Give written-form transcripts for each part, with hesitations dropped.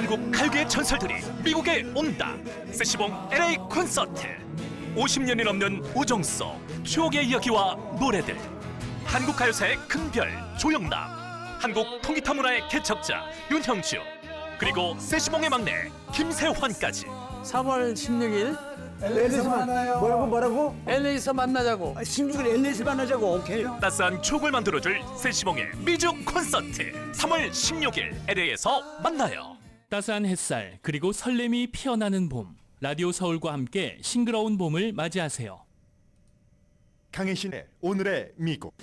한국 가요계의 전설들이 미국에 온다. 세시봉 LA 콘서트. 50년이 넘는 우정 속 추억의 이야기와 노래들. 한국 가요사의 큰별 조영남, 한국 통기타 문화의 개척자 윤형주, 그리고 세시봉의 막내 김세환까지. 3월 16일 LA에서 만나요. 뭐라고? LA에서 만나자고. 16일 LA에서 만나자고. 오케이. 따스한 추억을 만들어줄 세시봉의 미주 콘서트. 3월 16일 LA에서 만나요. 따스한 햇살 그리고 설렘이 피어나는 봄. 라디오 서울과 함께 싱그러운 봄을 맞이하세요. 강혜신의 오늘의 미국.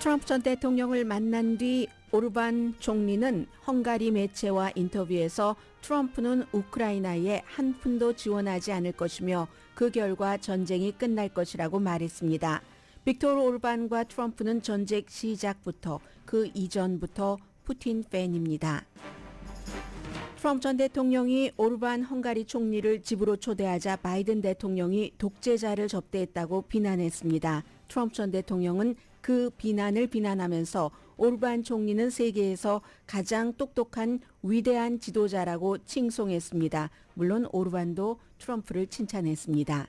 트럼프 전 대통령을 만난 뒤 오르반 총리는 헝가리 매체와 인터뷰에서 트럼프는 우크라이나에 한 푼도 지원하지 않을 것이며 그 결과 전쟁이 끝날 것이라고 말했습니다. 빅토르 오르반과 트럼프는 전쟁 시작부터 그 이전부터 푸틴 팬입니다. 트럼프 전 대통령이 오르반 헝가리 총리를 집으로 초대하자 바이든 대통령이 독재자를 접대했다고 비난했습니다. 트럼프 전 대통령은 그 비난을 비난하면서 오르반 총리는 세계에서 가장 똑똑한 위대한 지도자라고 칭송했습니다. 물론 오르반도 트럼프를 칭찬했습니다.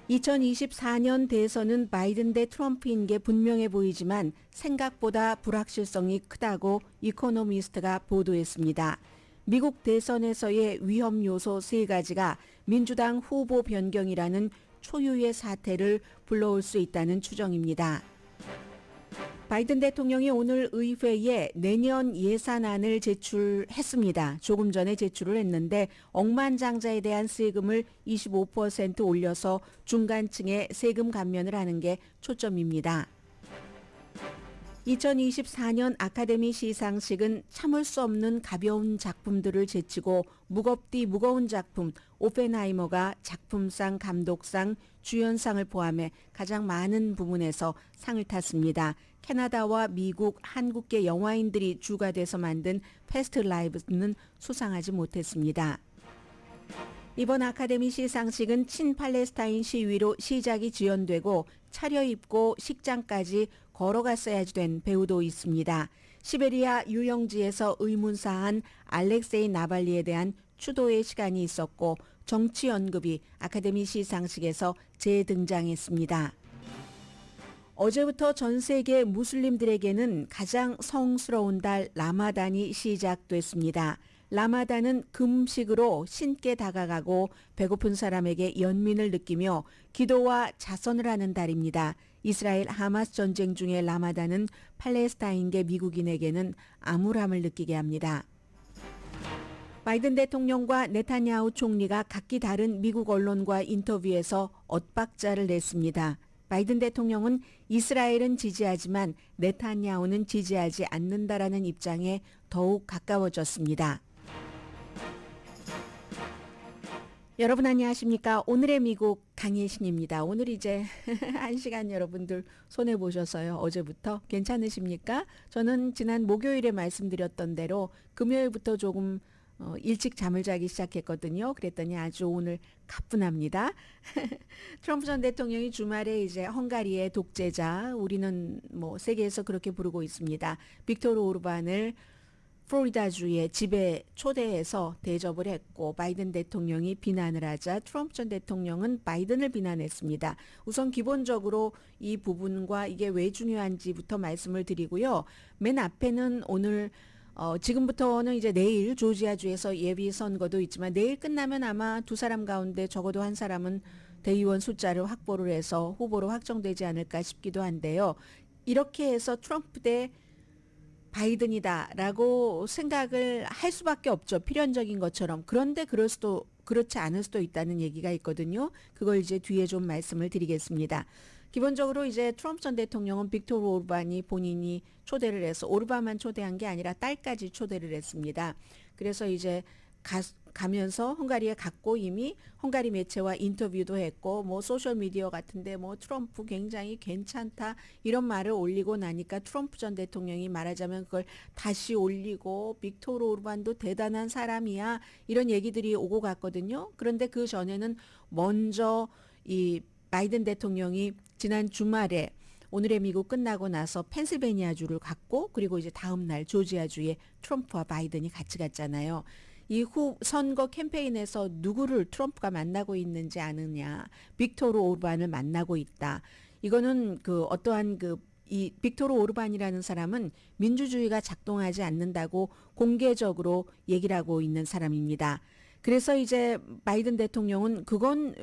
2024년 대선은 바이든 대 트럼프인 게 분명해 보이지만 생각보다 불확실성이 크다고 이코노미스트가 보도했습니다. 미국 대선에서의 위험 요소 3가지가 민주당 후보 변경이라는 초유의 사태를 불러올 수 있다는 추정입니다. 바이든 대통령이 오늘 의회에 내년 예산안을 제출했습니다. 조금 전에 제출을 했는데 억만장자에 대한 세금을 25% 올려서 중간층에 세금 감면을 하는 게 초점입니다. 2024년 아카데미 시상식은 참을 수 없는 가벼운 작품들을 제치고 무겁디 무거운 작품 오펜하이머가 작품상, 감독상, 주연상을 포함해 가장 많은 부문에서 상을 탔습니다. 캐나다와 미국, 한국계 영화인들이 주가 돼서 만든 패스트 라이브는 수상하지 못했습니다. 이번 아카데미 시상식은 친팔레스타인 시위로 시작이 지연되고 차려입고 식장까지 걸어갔어야지 된 배우도 있습니다. 시베리아 유영지에서 의문사한 알렉세이 나발리에 대한 추도의 시간이 있었고 정치 연극이 아카데미 시상식에서 재등장했습니다. 어제부터 전 세계 무슬림들에게는 가장 성스러운 달 라마단이 시작됐습니다. 라마단은 금식으로 신께 다가가고 배고픈 사람에게 연민을 느끼며 기도와 자선을 하는 달입니다. 이스라엘 하마스 전쟁 중의 라마단은 팔레스타인계 미국인에게는 암울함을 느끼게 합니다. 바이든 대통령과 네타냐후 총리가 각기 다른 미국 언론과 인터뷰에서 엇박자를 냈습니다. 바이든 대통령은 이스라엘은 지지하지만 네타냐후는 지지하지 않는다라는 입장에 더욱 가까워졌습니다. 여러분 안녕하십니까? 오늘의 미국 강혜신입니다. 오늘 이제 1시간 여러분들 손해보셔서요. 어제부터 괜찮으십니까? 저는 지난 목요일에 말씀드렸던 대로 금요일부터 조금 일찍 잠을 자기 시작했거든요. 그랬더니 아주 오늘 가뿐합니다. 트럼프 전 대통령이 주말에 이제 헝가리의 독재자, 우리는 뭐 세계에서 그렇게 부르고 있습니다. 빅토르 오르반을 플로리다주의 집에 초대해서 대접을 했고 바이든 대통령이 비난을 하자 트럼프 전 대통령은 바이든을 비난했습니다. 우선 기본적으로 이 부분과 이게 왜 중요한지부터 말씀을 드리고요. 맨 앞에는 오늘 지금부터는 이제 내일 조지아주에서 예비 선거도 있지만 내일 끝나면 아마 두 사람 가운데 적어도 한 사람은 대의원 숫자를 확보를 해서 후보로 확정되지 않을까 싶기도 한데요. 이렇게 해서 트럼프 대 바이든이다라고 생각을 할 수밖에 없죠. 필연적인 것처럼. 그런데 그렇지 않을 수도 있다는 얘기가 있거든요. 그걸 이제 뒤에 좀 말씀을 드리겠습니다. 기본적으로 이제 트럼프 전 대통령은 빅토르 오르반이 본인이 초대를 해서 오르반만 초대한 게 아니라 딸까지 초대를 했습니다. 그래서 이제 가면서 헝가리에 갔고 이미 헝가리 매체와 인터뷰도 했고 뭐 소셜미디어 같은데 뭐 트럼프 굉장히 괜찮다 이런 말을 올리고 나니까 트럼프 전 대통령이 말하자면 그걸 다시 올리고 빅토르 오르반도 대단한 사람이야 이런 얘기들이 오고 갔거든요. 그런데 그 전에는 먼저 이 바이든 대통령이 지난 주말에 오늘의 미국 끝나고 나서 펜실베니아주를 갔고 그리고 이제 다음 날 조지아주에 트럼프와 바이든이 같이 갔잖아요. 이후 선거 캠페인에서 누구를 트럼프가 만나고 있는지 아느냐. 빅토르 오르반을 만나고 있다. 이거는 그 어떠한 이 빅토르 오르반이라는 사람은 민주주의가 작동하지 않는다고 공개적으로 얘기를 하고 있는 사람입니다. 그래서 이제 바이든 대통령은 그건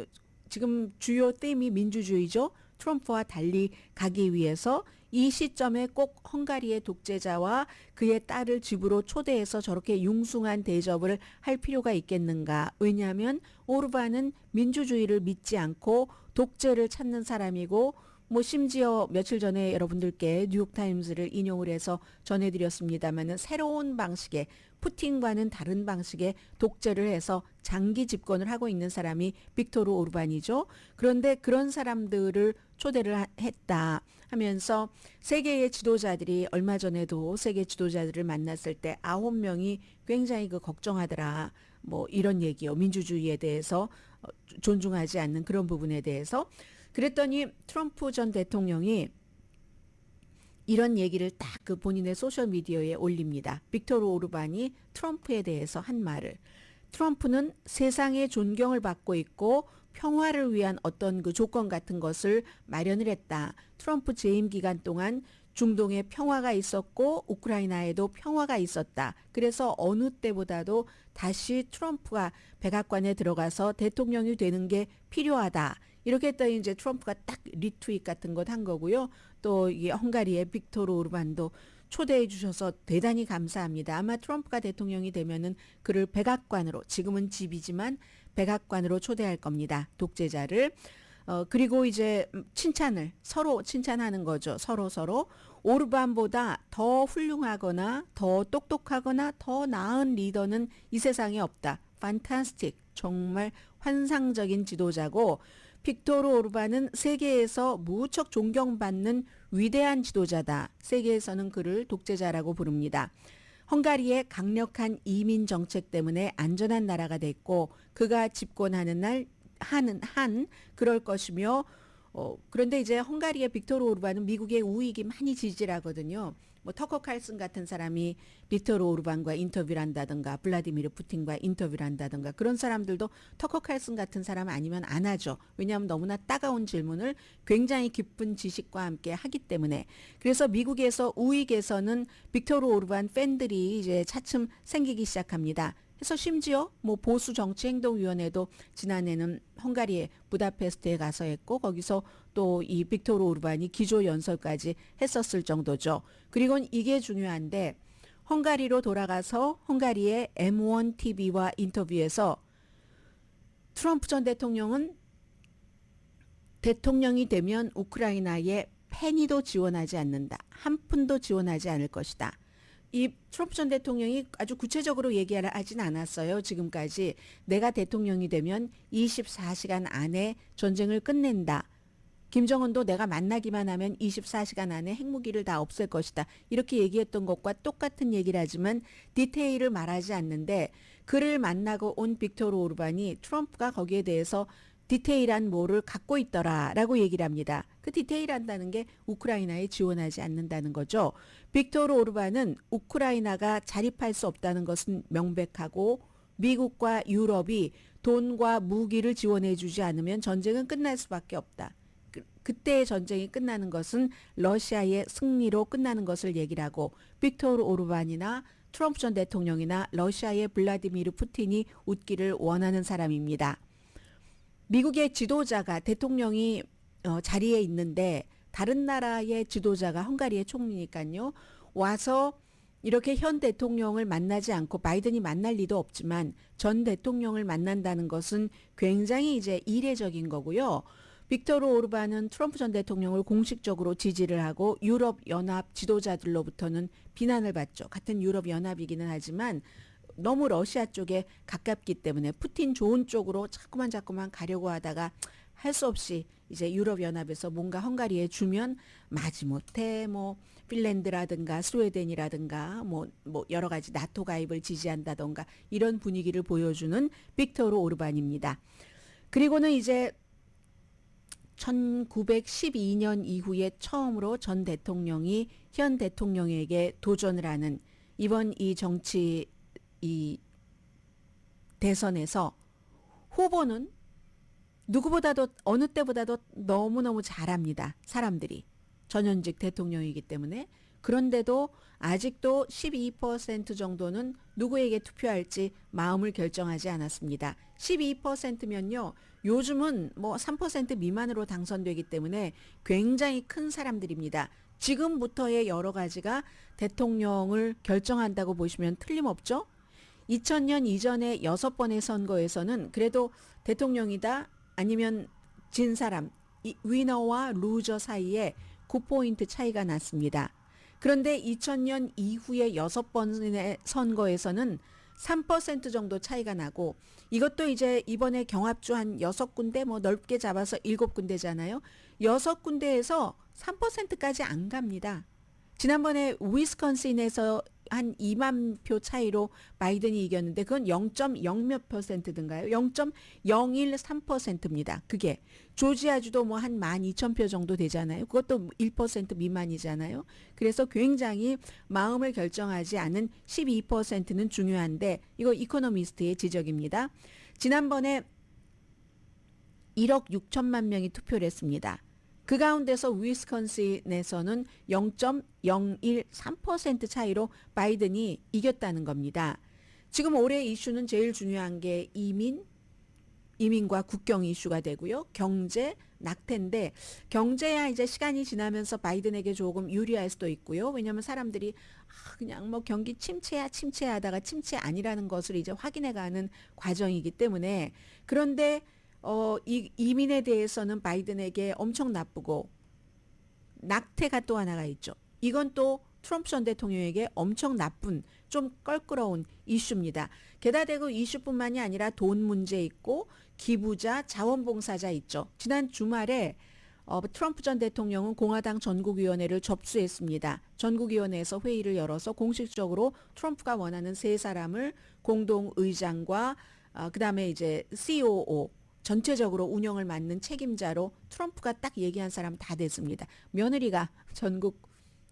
지금 주요 댐이 민주주의죠. 트럼프와 달리 가기 위해서 이 시점에 꼭 헝가리의 독재자와 그의 딸을 집으로 초대해서 저렇게 융숭한 대접을 할 필요가 있겠는가. 왜냐하면 오르반은 민주주의를 믿지 않고 독재를 찾는 사람이고 뭐 심지어 며칠 전에 여러분들께 뉴욕타임스를 인용을 해서 전해드렸습니다마는 새로운 방식의 푸틴과는 다른 방식의 독재를 해서 장기 집권을 하고 있는 사람이 빅토르 오르반이죠. 그런데 그런 사람들을 초대를 했다 하면서 세계의 지도자들이 얼마 전에도 세계 지도자들을 만났을 때 9명이 굉장히 걱정하더라. 뭐 이런 얘기요. 민주주의에 대해서 존중하지 않는 그런 부분에 대해서. 그랬더니 트럼프 전 대통령이 이런 얘기를 딱 그 본인의 소셜미디어에 올립니다. 빅토르 오르반이 트럼프에 대해서 한 말을. 트럼프는 세상의 존경을 받고 있고 평화를 위한 어떤 그 조건 같은 것을 마련을 했다. 트럼프 재임 기간 동안 중동에 평화가 있었고 우크라이나에도 평화가 있었다. 그래서 어느 때보다도 다시 트럼프가 백악관에 들어가서 대통령이 되는 게 필요하다. 이렇게 했더니 이제 트럼프가 딱 리트윗 같은 것 한 거고요. 또 이 헝가리의 빅토르 오르반도 초대해 주셔서 대단히 감사합니다. 아마 트럼프가 대통령이 되면은 그를 백악관으로, 지금은 집이지만 백악관으로 초대할 겁니다. 독재자를. 그리고 이제 서로 칭찬하는 거죠. 서로 오르반보다 더 훌륭하거나 더 똑똑하거나 더 나은 리더는 이 세상에 없다. 판타스틱. 정말 환상적인 지도자고 빅토르 오르반은 세계에서 무척 존경받는 위대한 지도자다. 세계에서는 그를 독재자라고 부릅니다. 헝가리의 강력한 이민 정책 때문에 안전한 나라가 됐고 그가 집권하는 날 그럴 것이며 그런데 이제 헝가리의 빅토르 오르반은 미국의 우익이 많이 지지를 하거든요. 뭐 터커 칼슨 같은 사람이 빅토르 오르반과 인터뷰를 한다든가 블라디미르 푸틴과 인터뷰를 한다든가 그런 사람들도 터커 칼슨 같은 사람 아니면 안 하죠. 왜냐하면 너무나 따가운 질문을 굉장히 깊은 지식과 함께 하기 때문에. 그래서 미국에서 우익에서는 빅토르 오르반 팬들이 이제 차츰 생기기 시작합니다. 그래서 심지어 뭐 보수 정치행동위원회도 지난해는 헝가리의 부다페스트에 가서 했고 거기서 또 이 빅토르 오르반이 기조 연설까지 했었을 정도죠. 그리고 이게 중요한데 헝가리로 돌아가서 헝가리의 M1 TV와 인터뷰에서 트럼프 전 대통령은 대통령이 되면 우크라이나에 페니도 지원하지 않는다. 한 푼도 지원하지 않을 것이다. 이 트럼프 전 대통령이 아주 구체적으로 얘기하진 않았어요. 지금까지 내가 대통령이 되면 24시간 안에 전쟁을 끝낸다. 김정은도 내가 만나기만 하면 24시간 안에 핵무기를 다 없앨 것이다. 이렇게 얘기했던 것과 똑같은 얘기를 하지만 디테일을 말하지 않는데 그를 만나고 온 빅토르 오르반이 트럼프가 거기에 대해서 디테일한 뭐를 갖고 있더라라고 얘기를 합니다. 그 디테일한다는 게 우크라이나에 지원하지 않는다는 거죠. 빅토르 오르반은 우크라이나가 자립할 수 없다는 것은 명백하고 미국과 유럽이 돈과 무기를 지원해 주지 않으면 전쟁은 끝날 수밖에 없다. 그때의 전쟁이 끝나는 것은 러시아의 승리로 끝나는 것을 얘기를 하고 빅토르 오르반이나 트럼프 전 대통령이나 러시아의 블라디미르 푸틴이 웃기를 원하는 사람입니다. 미국의 지도자가 대통령이 자리에 있는데 다른 나라의 지도자가 헝가리의 총리니까요. 와서 이렇게 현 대통령을 만나지 않고 바이든이 만날 리도 없지만 전 대통령을 만난다는 것은 굉장히 이제 이례적인 거고요. 빅토르 오르반은 트럼프 전 대통령을 공식적으로 지지를 하고 유럽연합 지도자들로부터는 비난을 받죠. 같은 유럽연합이기는 하지만 너무 러시아 쪽에 가깝기 때문에 푸틴 좋은 쪽으로 자꾸만 가려고 하다가 할 수 없이 이제 유럽연합에서 뭔가 헝가리에 주면 마지못해 뭐 핀란드라든가 스웨덴이라든가 뭐 여러 가지 나토 가입을 지지한다던가 이런 분위기를 보여주는 빅토르 오르반입니다. 그리고는 이제 1912년 이후에 처음으로 전 대통령이 현 대통령에게 도전을 하는 이번 이 정치 이 대선에서 후보는 누구보다도 어느 때보다도 너무너무 잘합니다. 사람들이. 전현직 대통령이기 때문에. 그런데도 아직도 12% 정도는 누구에게 투표할지 마음을 결정하지 않았습니다. 12%면요. 요즘은 뭐 3% 미만으로 당선되기 때문에 굉장히 큰 사람들입니다. 지금부터의 여러 가지가 대통령을 결정한다고 보시면 틀림없죠. 2000년 이전의 6번의 선거에서는 그래도 대통령이다 아니면 진 사람, 위너와 루저 사이에 9포인트 차이가 났습니다. 그런데 2000년 이후의 6번의 선거에서는 3% 정도 차이가 나고 이것도 이제 이번에 경합주 한 6군데 뭐 넓게 잡아서 7군데잖아요. 6군데에서 3%까지 안 갑니다. 지난번에 위스콘신에서 한 2만 표 차이로 바이든이 이겼는데 그건 0.0 몇 퍼센트든가요? 0.013%입니다. 그게 조지아주도 뭐 한 12,000표 정도 되잖아요. 그것도 1% 미만이잖아요. 그래서 굉장히 마음을 결정하지 않은 12%는 중요한데 이거 이코노미스트의 지적입니다. 지난번에 1억 6천만 명이 투표를 했습니다. 그 가운데서 위스콘신에서는 0.013% 차이로 바이든이 이겼다는 겁니다. 지금 올해 이슈는 제일 중요한 게 이민과 국경 이슈가 되고요. 경제, 낙태인데 경제야 이제 시간이 지나면서 바이든에게 조금 유리할 수도 있고요. 왜냐하면 사람들이 그냥 뭐 경기 침체하다가 침체 아니라는 것을 이제 확인해가는 과정이기 때문에 그런데 이 이민에 대해서는 바이든에게 엄청 나쁘고 낙태가 또 하나가 있죠. 이건 또 트럼프 전 대통령에게 엄청 나쁜 좀 껄끄러운 이슈입니다. 게다가 대고 이슈뿐만이 아니라 돈 문제 있고 기부자, 자원봉사자 있죠. 지난 주말에 트럼프 전 대통령은 공화당 전국위원회를 접수했습니다. 전국위원회에서 회의를 열어서 공식적으로 트럼프가 원하는 세 사람을 공동의장과 그다음에 이제 COO 전체적으로 운영을 맡는 책임자로 트럼프가 딱 얘기한 사람 다 됐습니다. 며느리가 전국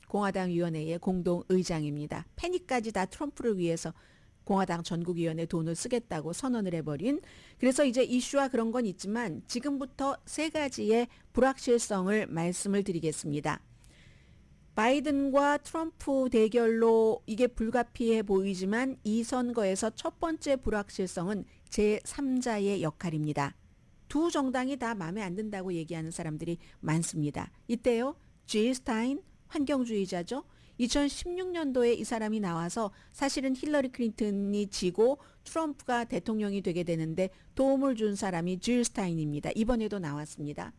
공화당 위원회의 공동의장입니다. 페니까지 다 트럼프를 위해서 공화당 전국위원회 돈을 쓰겠다고 선언을 해버린. 그래서 이제 이슈와 그런 건 있지만 지금부터 세 가지의 불확실성을 말씀을 드리겠습니다. 바이든과 트럼프 대결로 이게 불가피해 보이지만 이 선거에서 첫 번째 불확실성은 제3자의 역할입니다. 두 정당이 다 마음에 안 든다고 얘기하는 사람들이 많습니다. 이때요. 질 스타인 환경주의자죠. 2016년도에 이 사람이 나와서 사실은 힐러리 클린턴이 지고 트럼프가 대통령이 되게 되는데 도움을 준 사람이 질 스타인입니다. 이번에도 나왔습니다.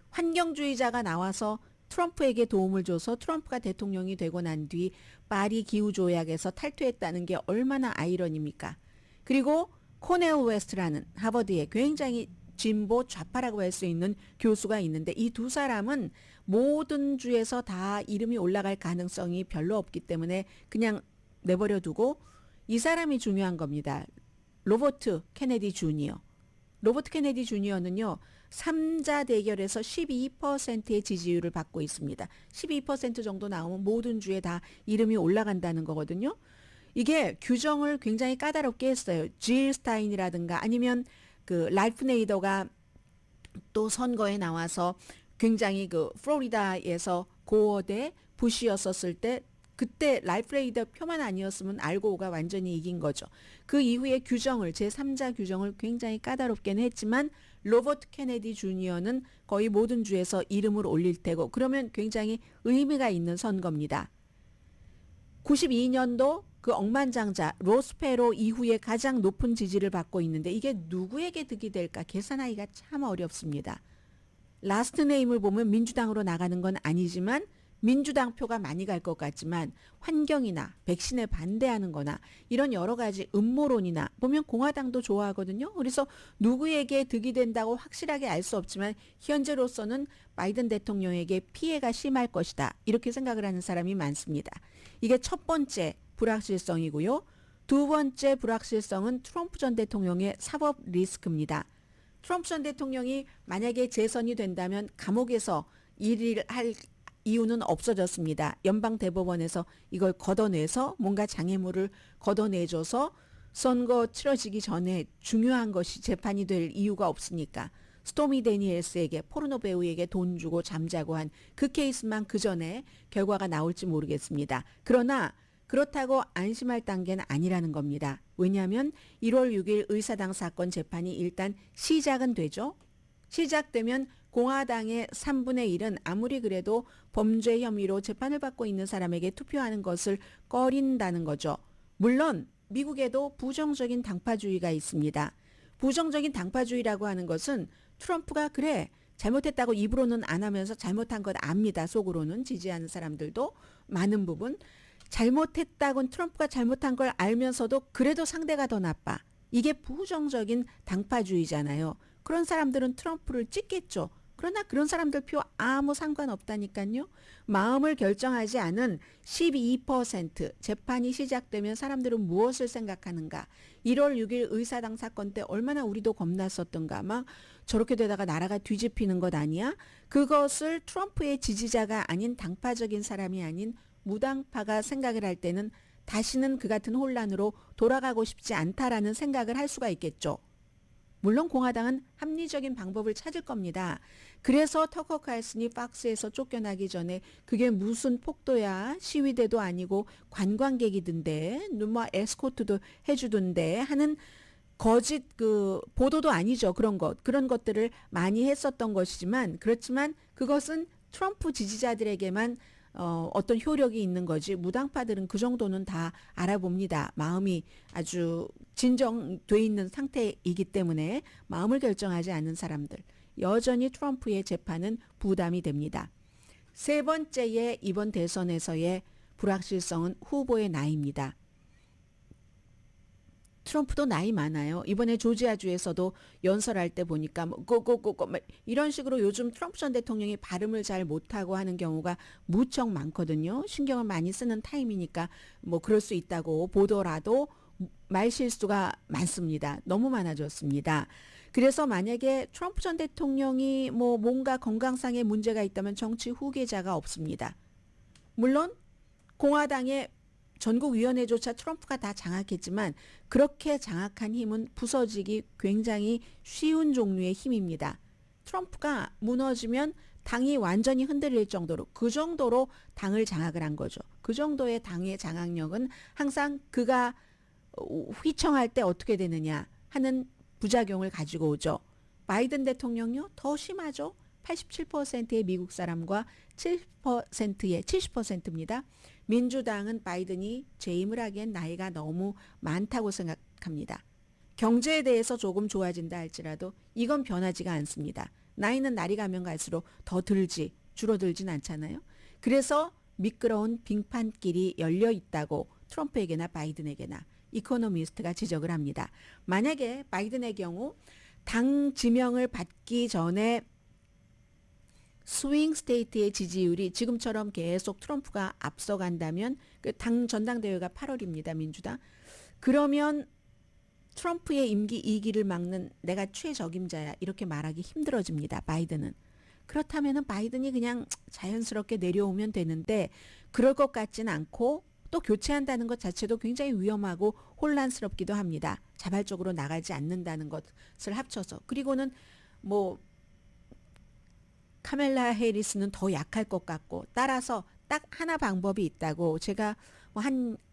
환경주의자가 나와서 트럼프에게 도움을 줘서 트럼프가 대통령이 되고 난 뒤 파리 기후조약에서 탈퇴했다는 게 얼마나 아이러니입니까? 그리고 코넬 웨스트라는 하버드의 굉장히 진보 좌파라고 할 수 있는 교수가 있는데 이 두 사람은 모든 주에서 다 이름이 올라갈 가능성이 별로 없기 때문에 그냥 내버려 두고 이 사람이 중요한 겁니다. 로버트 케네디 주니어. 로버트 케네디 주니어는요. 3자 대결에서 12%의 지지율을 받고 있습니다. 12% 정도 나오면 모든 주에 다 이름이 올라간다는 거거든요. 이게 규정을 굉장히 까다롭게 했어요. 질 스타인이라든가 아니면 그 라이프 네이더가 또 선거에 나와서 굉장히 그 플로리다에서 고어대 부시였었을 때 그때 라이프 레이더 표만 아니었으면 알고가 완전히 이긴 거죠. 그 이후에 규정을 제3자 규정을 굉장히 까다롭게는 했지만 로버트 케네디 주니어는 거의 모든 주에서 이름을 올릴 테고 그러면 굉장히 의미가 있는 선거입니다. 92년도 그 억만장자 로스페로 이후에 가장 높은 지지를 받고 있는데 이게 누구에게 득이 될까 계산하기가 참 어렵습니다. 라스트 네임을 보면 민주당으로 나가는 건 아니지만 민주당 표가 많이 갈 것 같지만 환경이나 백신에 반대하는 거나 이런 여러 가지 음모론이나 보면 공화당도 좋아하거든요. 그래서 누구에게 득이 된다고 확실하게 알 수 없지만 현재로서는 바이든 대통령에게 피해가 심할 것이다. 이렇게 생각을 하는 사람이 많습니다. 이게 첫 번째 불확실성이고요. 두 번째 불확실성은 트럼프 전 대통령의 사법 리스크입니다. 트럼프 전 대통령이 만약에 재선이 된다면 감옥에서 일을 할 이유는 없어졌습니다. 연방대법원에서 이걸 걷어내서 뭔가 장애물을 걷어내줘서 선거 치러지기 전에 중요한 것이 재판이 될 이유가 없으니까 스토미 데니엘스에게 포르노 배우에게 돈 주고 잠자고 한 그 케이스만 그 전에 결과가 나올지 모르겠습니다. 그러나 그렇다고 안심할 단계는 아니라는 겁니다. 왜냐하면 1월 6일 의사당 사건 재판이 일단 시작은 되죠. 시작되면 공화당의 3분의 1은 아무리 그래도 범죄 혐의로 재판을 받고 있는 사람에게 투표하는 것을 꺼린다는 거죠. 물론 미국에도 부정적인 당파주의가 있습니다. 부정적인 당파주의라고 하는 것은 트럼프가 그래 잘못했다고 입으로는 안 하면서 잘못한 것 압니다. 속으로는 지지하는 사람들도 많은 부분 잘못했다고는 트럼프가 잘못한 걸 알면서도 그래도 상대가 더 나빠. 이게 부정적인 당파주의잖아요. 그런 사람들은 트럼프를 찍겠죠. 그러나 그런 사람들 표 아무 상관없다니까요. 마음을 결정하지 않은 12% 재판이 시작되면 사람들은 무엇을 생각하는가. 1월 6일 의사당 사건 때 얼마나 우리도 겁났었던가. 막 저렇게 되다가 나라가 뒤집히는 것 아니야? 그것을 트럼프의 지지자가 아닌 당파적인 사람이 아닌 무당파가 생각을 할 때는 다시는 그 같은 혼란으로 돌아가고 싶지 않다라는 생각을 할 수가 있겠죠. 물론 공화당은 합리적인 방법을 찾을 겁니다. 그래서 터커 칼슨이 박스에서 쫓겨나기 전에 그게 무슨 폭도야, 시위대도 아니고 관광객이던데, 뭐 에스코트도 해주던데 하는 거짓 그 보도도 아니죠. 그런 것들을 많이 했었던 것이지만 그렇지만 그것은 트럼프 지지자들에게만 어떤 효력이 있는 거지 무당파들은 그 정도는 다 알아봅니다. 마음이 아주 진정돼 있는 상태이기 때문에 마음을 결정하지 않는 사람들 여전히 트럼프의 재판은 부담이 됩니다. 세 번째의 이번 대선에서의 불확실성은 후보의 나이입니다. 트럼프도 나이 많아요. 이번에 조지아주에서도 연설할 때 보니까 뭐 고고고고 이런 식으로 요즘 트럼프 전 대통령이 발음을 잘 못하고 하는 경우가 무척 많거든요. 신경을 많이 쓰는 타임이니까 뭐 그럴 수 있다고 보더라도 말 실수가 많습니다. 너무 많아졌습니다. 그래서 만약에 트럼프 전 대통령이 뭐 뭔가 건강상의 문제가 있다면 정치 후계자가 없습니다. 물론 공화당의 전국위원회조차 트럼프가 다 장악했지만 그렇게 장악한 힘은 부서지기 굉장히 쉬운 종류의 힘입니다. 트럼프가 무너지면 당이 완전히 흔들릴 정도로 그 정도로 당을 장악을 한 거죠. 그 정도의 당의 장악력은 항상 그가 휘청할 때 어떻게 되느냐 하는 부작용을 가지고 오죠. 바이든 대통령요 더 심하죠. 87%의 미국 사람과 7%의 70%입니다. 민주당은 바이든이 재임을 하기엔 나이가 너무 많다고 생각합니다. 경제에 대해서 조금 좋아진다 할지라도 이건 변하지가 않습니다. 나이는 날이 가면 갈수록 더 들지 줄어들진 않잖아요. 그래서 미끄러운 빙판길이 열려 있다고 트럼프에게나 바이든에게나 이코노미스트가 지적을 합니다. 만약에 바이든의 경우 당 지명을 받기 전에 스윙 스테이트의 지지율이 지금처럼 계속 트럼프가 앞서간다면 그 당 전당대회가 8월입니다. 민주당. 그러면 트럼프의 임기 2기를 막는 내가 최적임자야 이렇게 말하기 힘들어집니다. 바이든은. 그렇다면 바이든이 그냥 자연스럽게 내려오면 되는데 그럴 것 같지는 않고 또 교체한다는 것 자체도 굉장히 위험하고 혼란스럽기도 합니다. 자발적으로 나가지 않는다는 것을 합쳐서. 그리고는 뭐 카멜라 해리스는 더 약할 것 같고 따라서 딱 하나 방법이 있다고 제가 뭐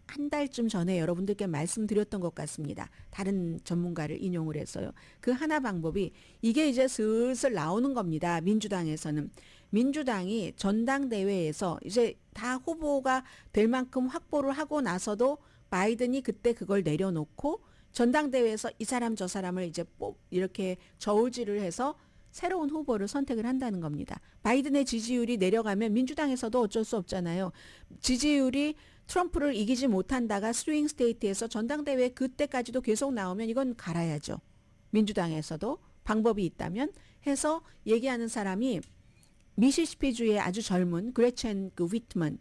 한 달쯤 전에 여러분들께 말씀드렸던 것 같습니다. 다른 전문가를 인용을 해서요. 그 하나 방법이 이게 이제 슬슬 나오는 겁니다. 민주당에서는. 민주당이 전당대회에서 이제 다 후보가 될 만큼 확보를 하고 나서도 바이든이 그때 그걸 내려놓고 전당대회에서 이 사람 저 사람을 이제 이렇게 저울질을 해서 새로운 후보를 선택을 한다는 겁니다. 바이든의 지지율이 내려가면 민주당에서도 어쩔 수 없잖아요. 지지율이 트럼프를 이기지 못한다가 스윙 스테이트에서 전당대회 그때까지도 계속 나오면 이건 갈아야죠. 민주당에서도 방법이 있다면 해서 얘기하는 사람이 미시시피주의 아주 젊은 그레첸 그 휘트먼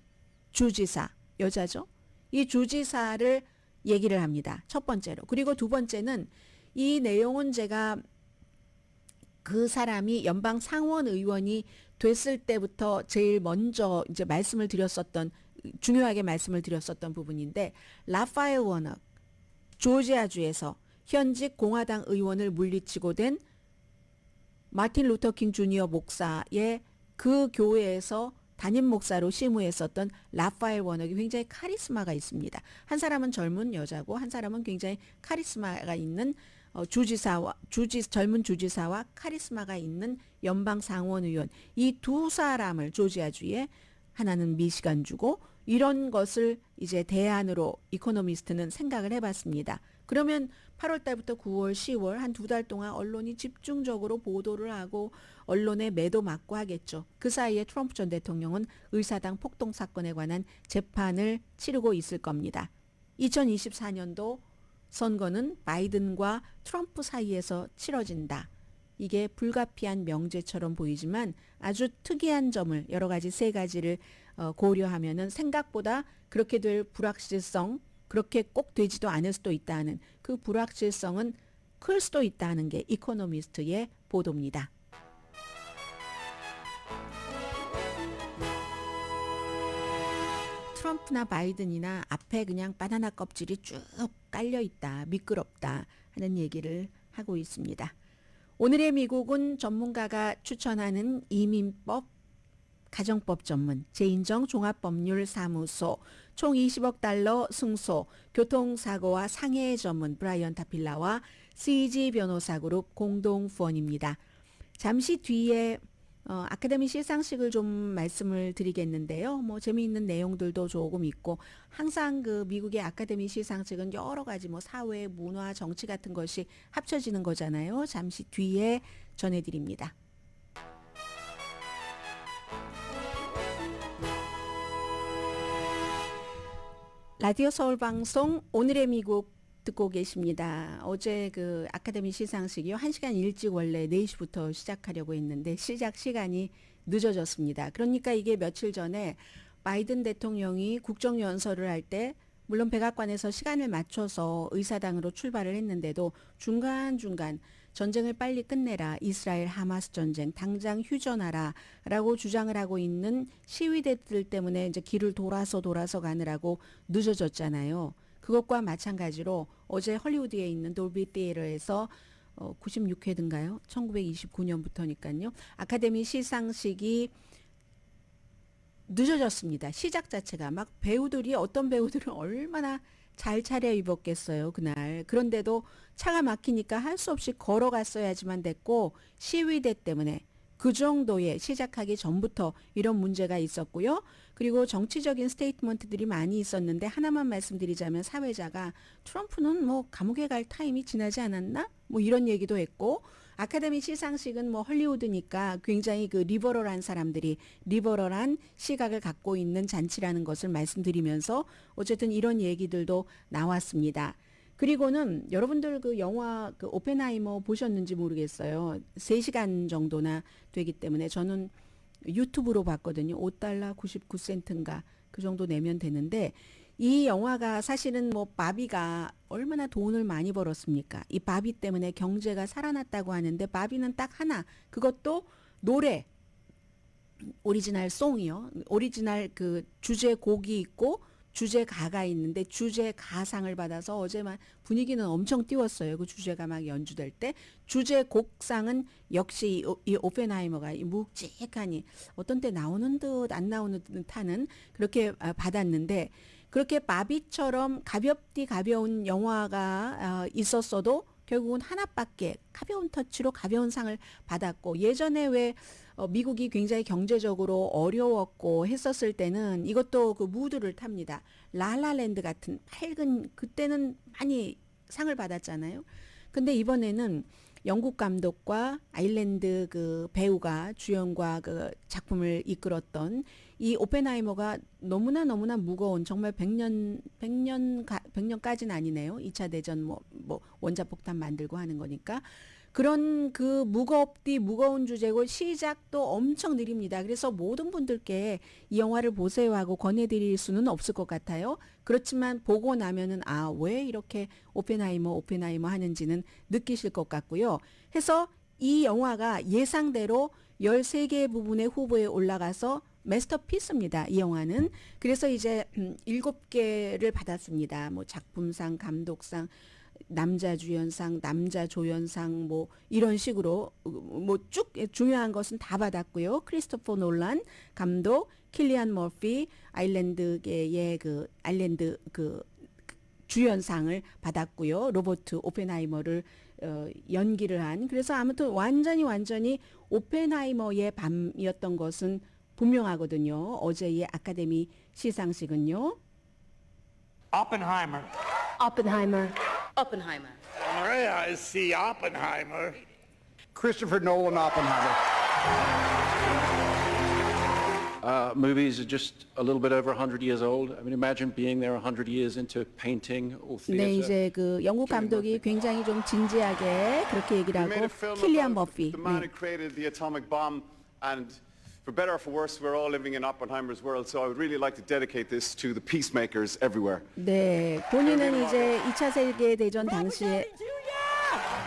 주지사 여자죠. 이 주지사를 얘기를 합니다. 첫 번째로. 그리고 두 번째는 이 내용은 제가 그 사람이 연방 상원 의원이 됐을 때부터 제일 먼저 이제 말씀을 드렸었던 중요하게 말씀을 드렸었던 부분인데 라파엘 워낙 조지아주에서 현직 공화당 의원을 물리치고 된 마틴 루터킹 주니어 목사의 그 교회에서 담임 목사로 심우했었던 라파엘 워낙이 굉장히 카리스마가 있습니다. 한 사람은 젊은 여자고 한 사람은 굉장히 카리스마가 있는 젊은 주지사와 카리스마가 있는 연방 상원 의원 이 두 사람을 조지아주에 하나는 미시간주고 이런 것을 이제 대안으로 이코노미스트는 생각을 해봤습니다. 그러면 8월 달부터 9월, 10월 한 2달 동안 언론이 집중적으로 보도를 하고 언론에 매도 맞고 하겠죠. 그 사이에 트럼프 전 대통령은 의사당 폭동 사건에 관한 재판을 치르고 있을 겁니다. 2024년도 선거는 바이든과 트럼프 사이에서 치러진다. 이게 불가피한 명제처럼 보이지만 아주 특이한 점을 여러 가지 3가지를 고려하면은 생각보다 그렇게 될 불확실성 그렇게 꼭 되지도 않을 수도 있다는 그 불확실성은 클 수도 있다는 게 이코노미스트의 보도입니다. 트럼프나 바이든이나 앞에 그냥 바나나 껍질이 쭉 깔려 있다. 미끄럽다 하는 얘기를 하고 있습니다. 오늘의 미국은 전문가가 추천하는 이민법, 가정법 전문, 제인정 종합법률사무소, 총 20억 달러 승소, 교통사고와 상해 전문 브라이언 타필라와 CG 변호사그룹 공동 후원입니다. 잠시 뒤에 아카데미 시상식을 좀 말씀을 드리겠는데요. 뭐 재미있는 내용들도 조금 있고 항상 그 미국의 아카데미 시상식은 여러 가지 뭐 사회, 문화, 정치 같은 것이 합쳐지는 거잖아요. 잠시 뒤에 전해드립니다. 라디오 서울 방송 오늘의 미국 듣고 계십니다. 어제 그 아카데미 시상식이요. 1시간 일찍 원래 4시부터 시작하려고 했는데 시작 시간이 늦어졌습니다. 그러니까 이게 며칠 전에 바이든 대통령이 국정연설을 할 때 물론 백악관에서 시간을 맞춰서 의사당으로 출발을 했는데도 중간중간 전쟁을 빨리 끝내라. 이스라엘 하마스 전쟁 당장 휴전하라 라고 주장을 하고 있는 시위대들 때문에 이제 길을 돌아서 가느라고 늦어졌잖아요. 그것과 마찬가지로 어제 헐리우드에 있는 돌비 티에터에서 96회든가요? 1929년부터니까요. 아카데미 시상식이 늦어졌습니다. 시작 자체가 막 어떤 배우들은 얼마나 잘 차려입었겠어요 그날. 그런데도 차가 막히니까 할 수 없이 걸어갔어야지만 됐고 시위대 때문에 그 정도의 시작하기 전부터 이런 문제가 있었고요. 그리고 정치적인 스테이트먼트들이 많이 있었는데 하나만 말씀드리자면 사회자가 트럼프는 뭐 감옥에 갈 타임이 지나지 않았나? 뭐 이런 얘기도 했고 아카데미 시상식은 뭐 헐리우드니까 굉장히 그 리버럴한 사람들이 리버럴한 시각을 갖고 있는 잔치라는 것을 말씀드리면서 어쨌든 이런 얘기들도 나왔습니다. 그리고는 여러분들 그 영화 그 오펜하이머 보셨는지 모르겠어요. 3시간 정도나 되기 때문에 저는 유튜브로 봤거든요. $5 99센트인가 그 정도 내면 되는데 이 영화가 사실은 뭐 바비가 얼마나 돈을 많이 벌었습니까? 이 바비 때문에 경제가 살아났다고 하는데 바비는 딱 하나 그것도 노래 오리지널 송이요. 오리지널 그 주제 곡이 있고 주제 가가 있는데 주제 가상을 받아서 어제만 분위기는 엄청 띄웠어요. 그 주제가 막 연주될 때 주제 곡상은 역시 이 오펜하이머가 묵직하니 어떤 때 나오는 듯 안 나오는 듯 하는 그렇게 받았는데 그렇게 바비처럼 가벼운 영화가 있었어도 결국은 하나밖에 가벼운 터치로 가벼운 상을 받았고 예전에 왜 미국이 굉장히 경제적으로 어려웠고 했었을 때는 이것도 그 무드를 탑니다. 라라랜드 같은 밝은 그때는 많이 상을 받았잖아요. 근데 이번에는 영국 감독과 아일랜드 그 배우가 주연과 그 작품을 이끌었던 이 오펜하이머가 너무나 무거운 정말 100년까지는 아니네요. 2차 대전 뭐 원자폭탄 만들고 하는 거니까 그런 그 무거운 주제고 시작도 엄청 느립니다. 그래서 모든 분들께 이 영화를 보세요 하고 권해드릴 수는 없을 것 같아요. 그렇지만 보고 나면은 왜 이렇게 오펜하이머 하는지는 느끼실 것 같고요. 해서 이 영화가 예상대로 13개 부분의 후보에 올라가서 마스터피스입니다. 이 영화는. 그래서 이제 7개를 받았습니다. 뭐 작품상, 감독상, 남자 주연상, 남자 조연상 뭐 이런 식으로 뭐 쭉 중요한 것은 다 받았고요. 크리스토퍼 놀란 감독, 킬리안 머피 아일랜드계의 그 아일랜드 그 주연상을 받았고요. 로버트 오펜하이머를 연기를 한. 그래서 아무튼 완전히 오펜하이머의 밤이었던 것은 분명하거든요. 어제의 아카데미 시상식은요. Oppenheimer. Oppenheimer. Oppenheimer. All right, I see Oppenheimer. Christopher Nolan Oppenheimer. Movies are just a little bit over 100 years old. I mean, imagine being there 100 years into painting or theater. 네, 이제 그 영국 감독이 굉장히 좀 진지하게 그렇게 얘기를 We made 하고 a film 킬리안 about 머피. the man 네. who created the atomic bomb, and for better or for worse, we're all living in Oppenheimer's world. So I would really like to dedicate this to the peacemakers everywhere. 네, 본인은 이제 2차 세계 대전 당시에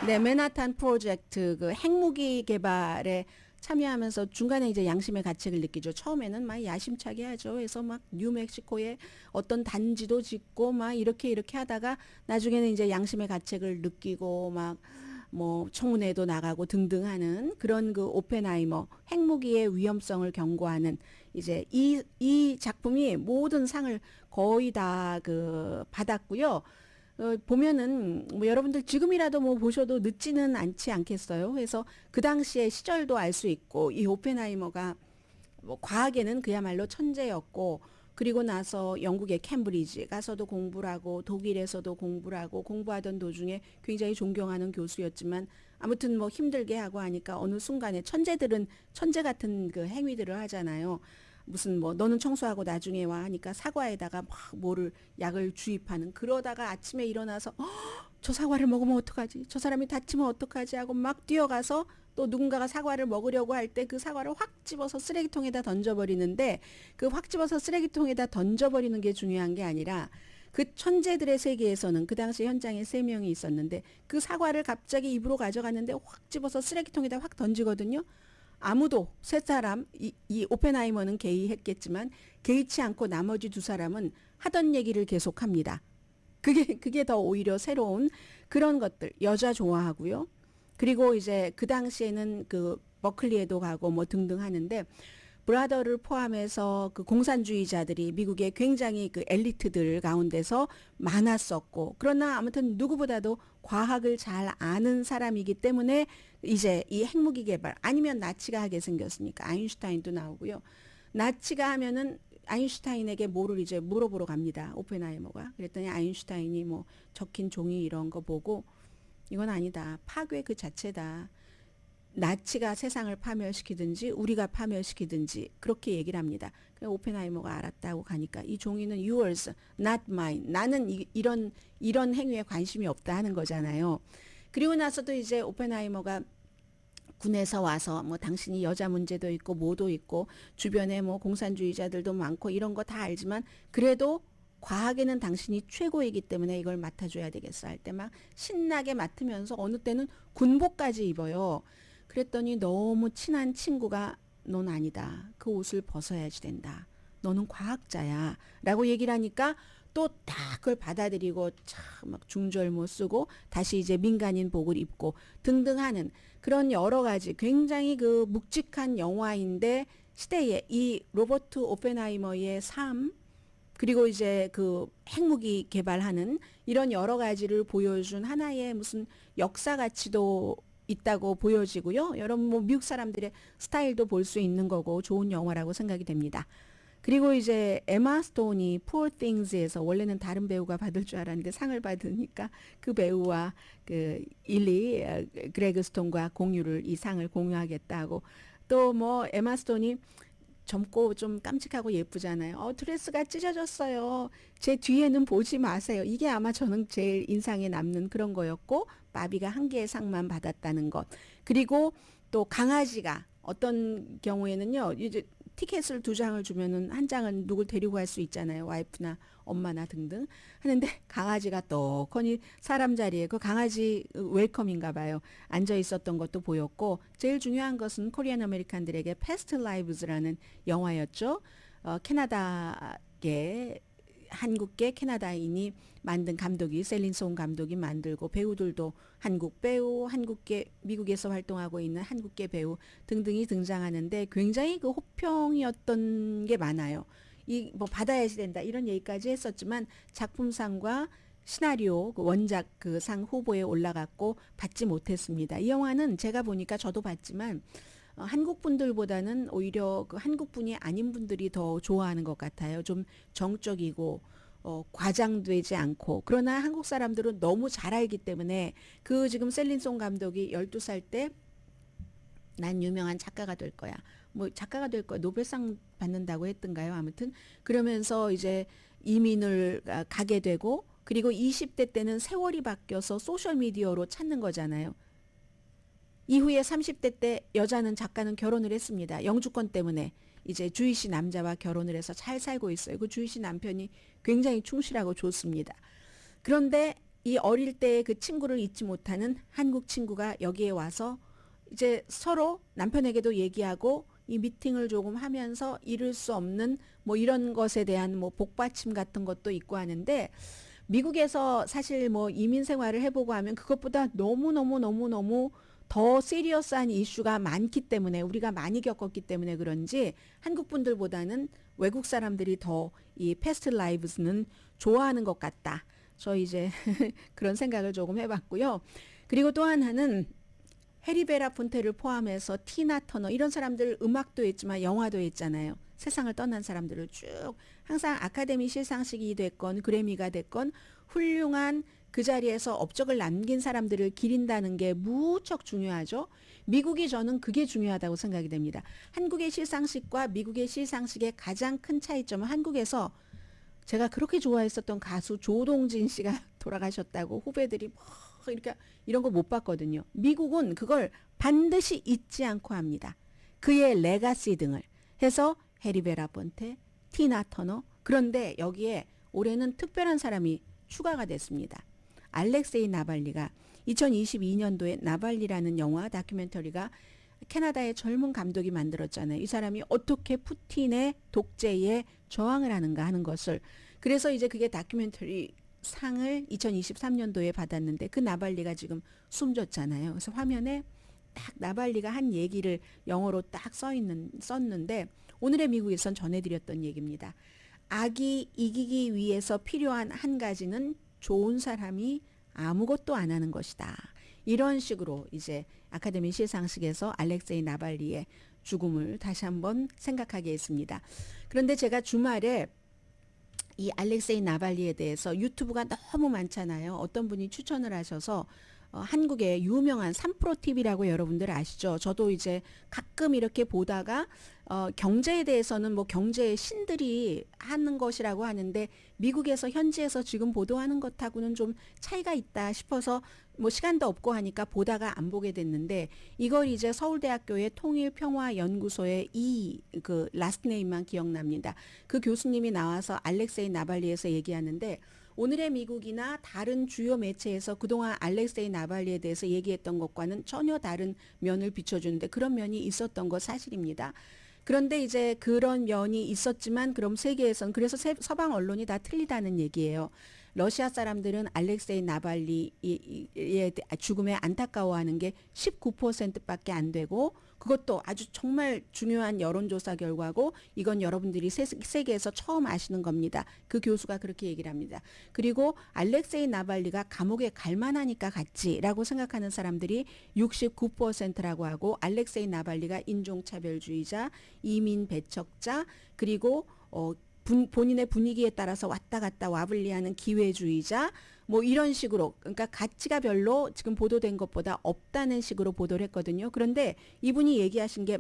네, 맨하탄 프로젝트 그 핵무기 개발에 참여하면서 중간에 이제 양심의 가책을 느끼죠. 처음에는 막 야심차게 하죠. 그래서 막 뉴멕시코에 어떤 단지도 짓고 막 이렇게 하다가 나중에는 이제 양심의 가책을 느끼고 막 뭐 청문회도 나가고 등등 하는 그런 그 오펜하이머 핵무기의 위험성을 경고하는 이제 이 작품이 모든 상을 거의 다 그 받았고요. 보면은 뭐 여러분들 지금이라도 뭐 보셔도 늦지는 않지 않겠어요. 그래서 그 당시의 시절도 알 수 있고 이 오펜하이머가 뭐 과학에는 그야말로 천재였고 그리고 나서 영국의 캠브리지 가서도 공부를 하고 독일에서도 공부를 하고 공부하던 도중에 굉장히 존경하는 교수였지만 아무튼 뭐 힘들게 하고 하니까 어느 순간에 천재들은 천재 같은 그 행위들을 하잖아요. 무슨 뭐 너는 청소하고 나중에 와 하니까 사과에다가 막 뭐를 약을 주입하는 그러다가 아침에 일어나서 저 사과를 먹으면 어떡하지? 저 사람이 다치면 어떡하지? 하고 막 뛰어가서 또 누군가가 사과를 먹으려고 할 때 그 사과를 확 집어서 쓰레기통에다 던져버리는데 그 확 집어서 쓰레기통에다 던져버리는 게 중요한 게 아니라 그 천재들의 세계에서는 그 당시 현장에 3명이 있었는데 그 사과를 갑자기 입으로 가져갔는데 확 집어서 쓰레기통에다 확 던지거든요. 아무도 세 사람 이 오펜하이머는 개의했겠지만 개의치 않고 나머지 2사람은 하던 얘기를 계속합니다. 그게 더 오히려 새로운 그런 것들 여자 좋아하고요. 그리고 이제 그 당시에는 그 버클리에도 가고 뭐 등등 하는데 브라더를 포함해서 그 공산주의자들이 미국의 굉장히 그 엘리트들 가운데서 많았었고 그러나 아무튼 누구보다도 과학을 잘 아는 사람이기 때문에 이제 이 핵무기 개발 아니면 나치가 하게 생겼으니까 아인슈타인도 나오고요. 나치가 하면은 아인슈타인에게 뭐를 이제 물어보러 갑니다. 오펜하이머가. 그랬더니 아인슈타인이 뭐 적힌 종이 이런 거 보고 이건 아니다. 파괴 그 자체다. 나치가 세상을 파멸시키든지 우리가 파멸시키든지 그렇게 얘기를 합니다. 그래서 오펜하이머가 알았다고 가니까 이 종이는 yours, not mine. 나는 이런 행위에 관심이 없다 하는 거잖아요. 그리고 나서도 이제 오펜하이머가 군에서 와서 뭐 당신이 여자 문제도 있고 뭐도 있고 주변에 뭐 공산주의자들도 많고 이런 거 다 알지만 그래도 과학에는 당신이 최고이기 때문에 이걸 맡아줘야 되겠어 할 때 막 신나게 맡으면서 어느 때는 군복까지 입어요. 그랬더니 너무 친한 친구가 넌 아니다. 그 옷을 벗어야지 된다. 너는 과학자야. 라고 얘기를 하니까 또 다 그걸 받아들이고 참 막 중절모 쓰고 다시 이제 민간인 복을 입고 등등 하는 그런 여러 가지 굉장히 그 묵직한 영화인데 시대에 이 로버트 오펜하이머의 삶 그리고 이제 그 핵무기 개발하는 이런 여러 가지를 보여준 하나의 무슨 역사 가치도 있다고 보여지고요. 여러분 뭐 미국 사람들의 스타일도 볼 수 있는 거고 좋은 영화라고 생각이 됩니다. 그리고 이제 에마 스톤이 Poor Things에서 원래는 다른 배우가 받을 줄 알았는데 상을 받으니까 그 배우와 그 일리 그레그 스톤과 공유를 이 상을 공유하겠다고 또 뭐 에마 스톤이 젊고 좀 깜찍하고 예쁘잖아요. 드레스가 찢어졌어요. 제 뒤에는 보지 마세요. 이게 아마 저는 제일 인상에 남는 그런 거였고 바비가 1개의 상만 받았다는 것. 그리고 또 강아지가 어떤 경우에는요. 이제 티켓을 2장을 주면은 한 장은 누굴 데리고 갈 수 있잖아요. 와이프나 엄마나 등등. 하는데 강아지가 떡하니 사람 자리에 그 강아지 웰컴인가 봐요. 앉아 있었던 것도 보였고 제일 중요한 것은 코리안 아메리칸들에게 패스트 라이브즈라는 영화였죠. 캐나다계 한국계 캐나다인이 만든 감독이 셀린 송 감독이 만들고 배우들도 한국 배우, 한국계 미국에서 활동하고 있는 한국계 배우 등등이 등장하는데 굉장히 그 호평이었던 게 많아요. 이 뭐 받아야 된다 이런 얘기까지 했었지만 작품상과 시나리오 그 원작 그 상 후보에 올라갔고 받지 못했습니다. 이 영화는 제가 보니까 저도 봤지만 한국 분들보다는 오히려 그 한국 분이 아닌 분들이 더 좋아하는 것 같아요. 좀 정적이고 과장되지 않고 그러나 한국 사람들은 너무 잘 알기 때문에 그 지금 셀린송 감독이 12살 때 난 유명한 작가가 될 거야. 뭐 작가가 될 거야. 노벨상 받는다고 했던가요? 아무튼 그러면서 이제 이민을 가게 되고 그리고 20대 때는 세월이 바뀌어서 소셜미디어로 찾는 거잖아요. 이후에 30대 때 여자는 작가는 결혼을 했습니다. 영주권 때문에 이제 주이시 남자와 결혼을 해서 잘 살고 있어요. 그 주이시 남편이 굉장히 충실하고 좋습니다. 그런데 이 어릴 때의 그 친구를 잊지 못하는 한국 친구가 여기에 와서 이제 서로 남편에게도 얘기하고 이 미팅을 조금 하면서 이룰 수 없는 뭐 이런 것에 대한 뭐 복받침 같은 것도 있고 하는데 미국에서 사실 뭐 이민 생활을 해보고 하면 그것보다 너무 더 시리어스한 이슈가 많기 때문에 우리가 많이 겪었기 때문에 그런지 한국 분들보다는 외국 사람들이 더 이 패스트 라이브스는 좋아하는 것 같다. 저 이제 그런 생각을 조금 해봤고요. 그리고 또 하나는 해리 베라폰테를 포함해서 티나 터너 이런 사람들 음악도 했지만 영화도 했잖아요. 세상을 떠난 사람들을 쭉 항상 아카데미 시상식이 됐건 그래미가 됐건 훌륭한 그 자리에서 업적을 남긴 사람들을 기린다는 게 무척 중요하죠. 미국이 저는 그게 중요하다고 생각이 됩니다. 한국의 시상식과 미국의 시상식의 가장 큰 차이점은 한국에서 제가 그렇게 좋아했었던 가수 조동진 씨가 돌아가셨다고 후배들이 뭐 이렇게 이런 거 못 봤거든요. 미국은 그걸 반드시 잊지 않고 합니다. 그의 레가시 등을 해서 해리 베라폰테, 티나 터너 그런데 여기에 올해는 특별한 사람이 추가가 됐습니다. 알렉세이 나발리가 2022년도에 나발리라는 영화 다큐멘터리가 캐나다의 젊은 감독이 만들었잖아요. 이 사람이 어떻게 푸틴의 독재에 저항을 하는가 하는 것을 그래서 이제 그게 다큐멘터리 상을 2023년도에 받았는데 그 나발리가 지금 숨졌잖아요. 그래서 화면에 딱 나발리가 한 얘기를 영어로 딱 썼는데 오늘의 미국에선 전해드렸던 얘기입니다. 악이 이기기 위해서 필요한 한 가지는 좋은 사람이 아무것도 안 하는 것이다. 이런 식으로 이제 아카데미 시상식에서 알렉세이 나발리의 죽음을 다시 한번 생각하게 했습니다. 그런데 제가 주말에 이 알렉세이 나발리에 대해서 유튜브가 너무 많잖아요. 어떤 분이 추천을 하셔서 한국의 유명한 3프로TV라고 여러분들 아시죠? 저도 이제 가끔 이렇게 보다가 경제에 대해서는 뭐 경제의 신들이 하는 것이라고 하는데 미국에서 현지에서 지금 보도하는 것하고는 좀 차이가 있다 싶어서 뭐 시간도 없고 하니까 보다가 안 보게 됐는데 이걸 이제 서울대학교의 통일평화연구소의 그 라스트 네임만 기억납니다. 그 교수님이 나와서 알렉세이 나발리에서 얘기하는데 오늘의 미국이나 다른 주요 매체에서 그동안 알렉세이 나발리에 대해서 얘기했던 것과는 전혀 다른 면을 비춰주는데 그런 면이 있었던 것 사실입니다. 그런데 이제 그런 면이 있었지만 그럼 세계에선 그래서 서방 언론이 다 틀리다는 얘기예요. 러시아 사람들은 알렉세이 나발리의 죽음에 안타까워하는 게 19%밖에 안 되고 그것도 아주 정말 중요한 여론조사 결과고 이건 여러분들이 세계에서 처음 아시는 겁니다. 그 교수가 그렇게 얘기를 합니다. 그리고 알렉세이 나발리가 감옥에 갈 만하니까 갔지라고 생각하는 사람들이 69%라고 하고 알렉세이 나발리가 인종차별주의자, 이민 배척자 그리고 본인의 분위기에 따라서 왔다 갔다 와불리하는 기회주의자 뭐 이런 식으로 그러니까 가치가 별로 지금 보도된 것보다 없다는 식으로 보도를 했거든요. 그런데 이분이 얘기하신 게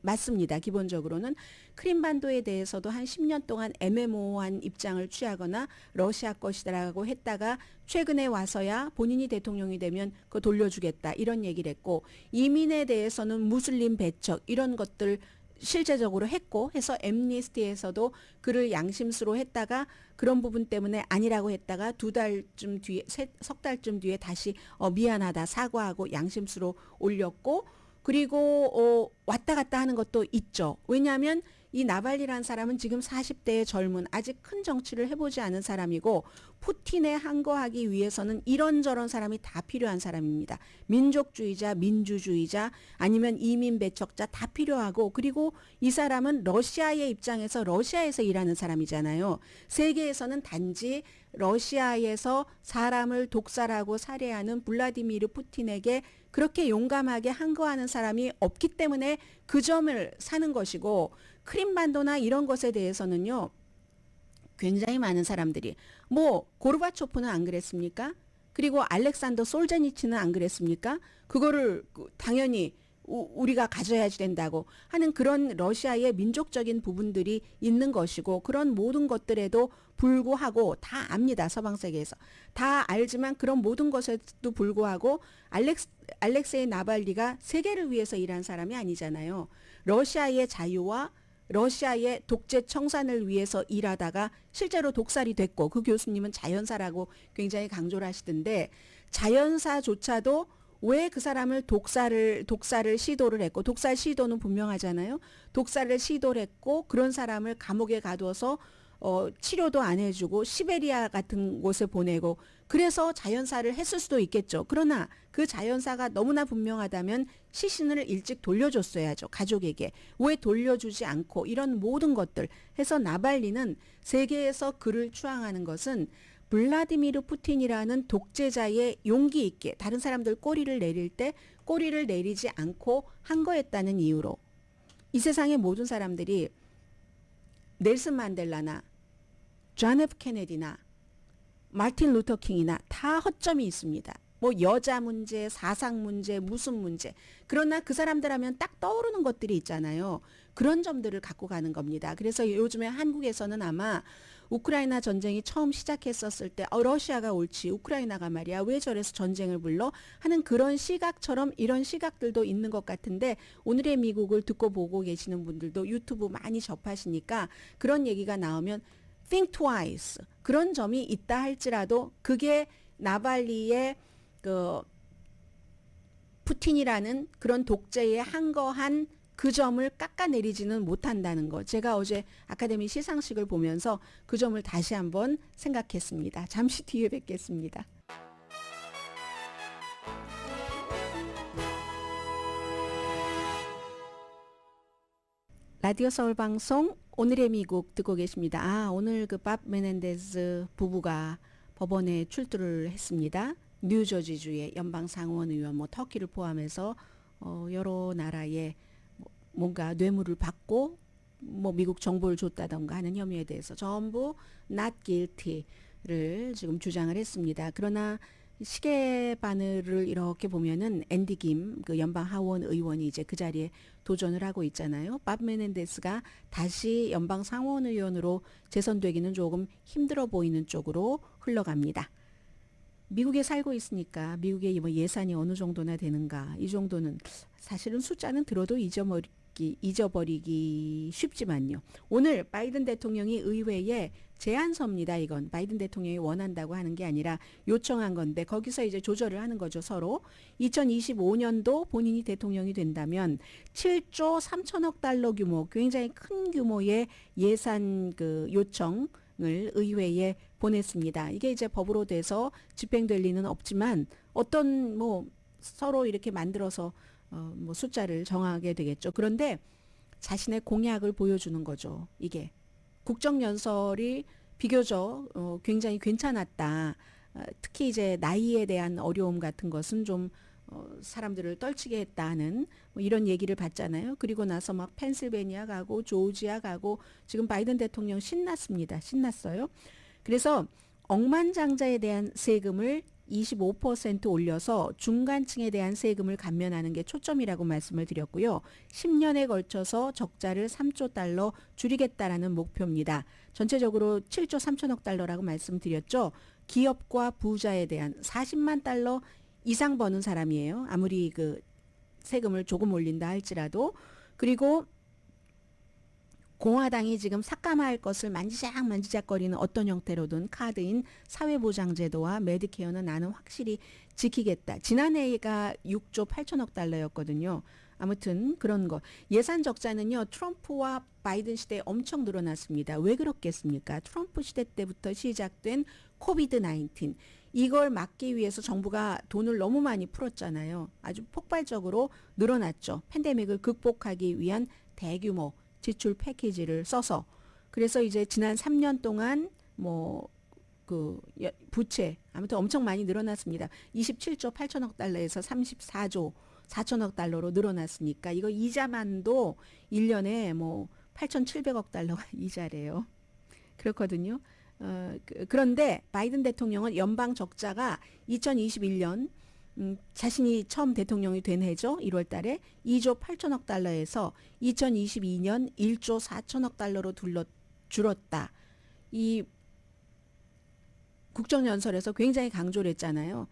맞습니다. 기본적으로는 크림반도에 대해서도 한 10년 동안 애매모호한 입장을 취하거나 러시아 것이다라고 했다가 최근에 와서야 본인이 대통령이 되면 그거 돌려주겠다 이런 얘기를 했고 이민에 대해서는 무슬림 배척 이런 것들 실제적으로 했고 해서 엠니스티에서도 그를 양심수로 했다가 그런 부분 때문에 아니라고 했다가 석 달쯤 뒤에 다시 미안하다 사과하고 양심수로 올렸고 그리고 왔다 갔다 하는 것도 있죠. 왜냐하면 이 나발리라는 사람은 지금 40대의 젊은 아직 큰 정치를 해보지 않은 사람이고 푸틴에 항거하기 위해서는 이런저런 사람이 다 필요한 사람입니다. 민족주의자, 민주주의자 아니면 이민 배척자 다 필요하고 그리고 이 사람은 러시아의 입장에서 러시아에서 일하는 사람이잖아요. 세계에서는 단지 러시아에서 사람을 독살하고 살해하는 블라디미르 푸틴에게 그렇게 용감하게 항거하는 사람이 없기 때문에 그 점을 사는 것이고 크림반도나 이런 것에 대해서는요. 굉장히 많은 사람들이 고르바초프는 안 그랬습니까? 그리고 알렉산더 솔제니치는 안 그랬습니까? 그거를 당연히 우리가 가져야 된다고 하는 그런 러시아의 민족적인 부분들이 있는 것이고 그런 모든 것들에도 불구하고 다 압니다. 서방 세계에서. 다 알지만 그런 모든 것에도 불구하고 알렉세이 나발리가 세계를 위해서 일한 사람이 아니잖아요. 러시아의 자유와 러시아의 독재 청산을 위해서 일하다가 실제로 독살이 됐고 그 교수님은 자연사라고 굉장히 강조를 하시던데 자연사조차도 왜 그 사람을 독살을 시도를 했고 독살 시도는 분명하잖아요. 독살을 시도를 했고 그런 사람을 감옥에 가둬서 치료도 안 해주고 시베리아 같은 곳에 보내고 그래서 자연사를 했을 수도 있겠죠. 그러나 그 자연사가 너무나 분명하다면 시신을 일찍 돌려줬어야죠. 가족에게. 왜 돌려주지 않고 이런 모든 것들 해서 나발리는 세계에서 그를 추앙하는 것은 블라디미르 푸틴이라는 독재자의 용기 있게 다른 사람들 꼬리를 내릴 때 꼬리를 내리지 않고 한 거였다는 이유로 이 세상의 모든 사람들이 넬슨 만델라나 존 F 케네디나 마틴 루터 킹이나 다 허점이 있습니다. 여자 문제, 사상 문제, 무슨 문제. 그러나 그 사람들 하면 딱 떠오르는 것들이 있잖아요. 그런 점들을 갖고 가는 겁니다. 그래서 요즘에 한국에서는 아마 우크라이나 전쟁이 처음 시작했었을 때 러시아가 옳지 우크라이나가 말이야 왜 저래서 전쟁을 불러 하는 그런 시각처럼 이런 시각들도 있는 것 같은데 오늘의 미국을 듣고 보고 계시는 분들도 유튜브 많이 접하시니까 그런 얘기가 나오면 think twice 그런 점이 있다 할지라도 그게 나발리의 그 푸틴이라는 그런 독재에 항거한 그 점을 깎아내리지는 못한다는 것. 제가 어제 아카데미 시상식을 보면서 그 점을 다시 한번 생각했습니다. 잠시 뒤에 뵙겠습니다. 라디오 서울 방송 오늘의 미국 듣고 계십니다. 오늘 그 밥 메넨데스 부부가 법원에 출두를 했습니다. 뉴저지주의 연방 상원 의원 터키를 포함해서 여러 나라의 뭔가 뇌물을 받고 미국 정보를 줬다던가 하는 혐의에 대해서 전부 not guilty를 지금 주장을 했습니다. 그러나 시계 바늘을 이렇게 보면은 앤디 김 그 연방 하원 의원이 이제 그 자리에 도전을 하고 있잖아요. 밥 메넨데스가 다시 연방 상원 의원으로 재선되기는 조금 힘들어 보이는 쪽으로 흘러갑니다. 미국에 살고 있으니까 미국의 예산이 어느 정도나 되는가 이 정도는 사실은 숫자는 들어도 잊어버리기 쉽지만요. 오늘 바이든 대통령이 의회에 제안서입니다. 이건 바이든 대통령이 원한다고 하는 게 아니라 요청한 건데 거기서 이제 조절을 하는 거죠. 서로 2025년도 본인이 대통령이 된다면 7조 3천억 달러 규모 굉장히 큰 규모의 예산 그 요청 을 의회에 보냈습니다. 이게 이제 법으로 돼서 집행될 리는 없지만 어떤 서로 이렇게 만들어서 숫자를 정하게 되겠죠. 그런데 자신의 공약을 보여주는 거죠. 이게 국정연설이 비교적 굉장히 괜찮았다. 특히 이제 나이에 대한 어려움 같은 것은 좀 사람들을 떨치게 했다는 이런 얘기를 받잖아요. 그리고 나서 막 펜실베니아 가고 조지아 가고 지금 바이든 대통령 신났습니다. 신났어요. 그래서 억만장자에 대한 세금을 25% 올려서 중간층에 대한 세금을 감면하는 게 초점이라고 말씀을 드렸고요. 10년에 걸쳐서 적자를 3조 달러 줄이겠다라는 목표입니다. 전체적으로 7조 3천억 달러라고 말씀드렸죠. 기업과 부자에 대한 40만 달러 이상 버는 사람이에요. 아무리 그 세금을 조금 올린다 할지라도. 그리고 공화당이 지금 삭감할 것을 만지작거리는 어떤 형태로든 카드인 사회보장제도와 메디케어는 나는 확실히 지키겠다. 지난해가 6조 8천억 달러였거든요. 아무튼 그런 거. 예산 적자는요. 트럼프와 바이든 시대에 엄청 늘어났습니다. 왜 그렇겠습니까? 트럼프 시대 때부터 시작된 코비드-19. 이걸 막기 위해서 정부가 돈을 너무 많이 풀었잖아요. 아주 폭발적으로 늘어났죠. 팬데믹을 극복하기 위한 대규모 지출 패키지를 써서. 그래서 이제 지난 3년 동안 부채 아무튼 엄청 많이 늘어났습니다. 27조 8천억 달러에서 34조 4천억 달러로 늘어났으니까 이거 이자만도 1년에 8,700억 달러가 이자래요. 그렇거든요. 그런데 바이든 대통령은 연방 적자가 2021년 자신이 처음 대통령이 된 해죠. 1월 달에 2조 8천억 달러에서 2022년 1조 4천억 달러로 줄었다. 이 국정연설에서 굉장히 강조를 했잖아요.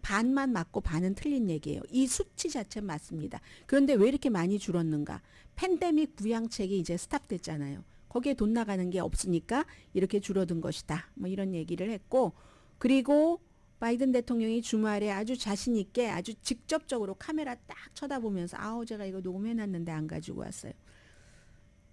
반만 맞고 반은 틀린 얘기예요. 이 수치 자체는 맞습니다. 그런데 왜 이렇게 많이 줄었는가? 팬데믹 부양책이 이제 스탑됐잖아요. 거기에 돈 나가는 게 없으니까 이렇게 줄어든 것이다. 이런 얘기를 했고, 그리고 바이든 대통령이 주말에 아주 자신 있게 아주 직접적으로 카메라 딱 쳐다보면서 제가 이거 녹음해놨는데 안 가지고 왔어요.